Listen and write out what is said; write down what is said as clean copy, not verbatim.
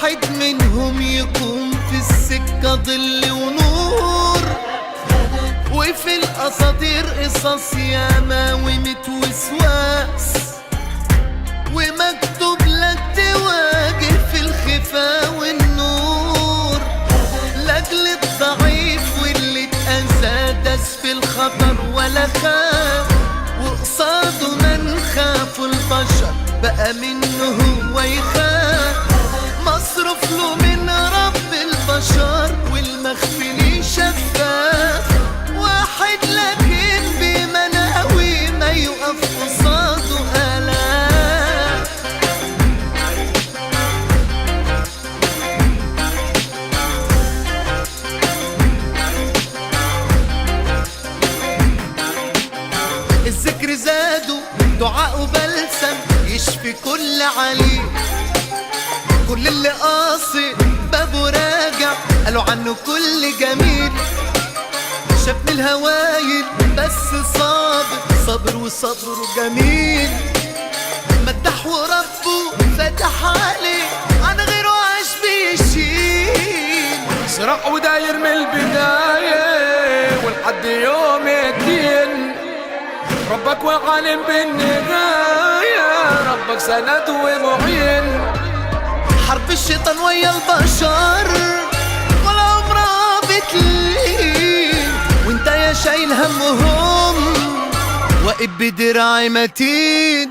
واحد منهم يكون في السكة ظل ونور، وفي الأساطير قصص ياما ومت وسواس، ومكتوب لك تواجه في الخفا والنور، لاجل الضعيف واللي اتأذى داس في الخطر ولا خاف، وقصاده من خافوا البشر بقى منه هو يخاف، مصروف له من رب البشر والمخفي ليه شفاف، واحد لكن بمناوي ما يقف قصاده آلاف. الذكر زادوا دعاء بلسم يشفي كل عليل، كل اللي قاصد بابه راجع قالوا عنه كل جميل، شاف من الهوايل بس صابر وصبره جميل، مدح وربه فتح عليه عن غيره عاش بيشيل، صراع وداير من البداية ولحد يوم الدين، ربك وعالم بالنهاية، ربك سند ومعين، حرب الشيطان ويا البشر ولا عمرها بتلين، وانت يا شايل همهم واقف بدراعي متين.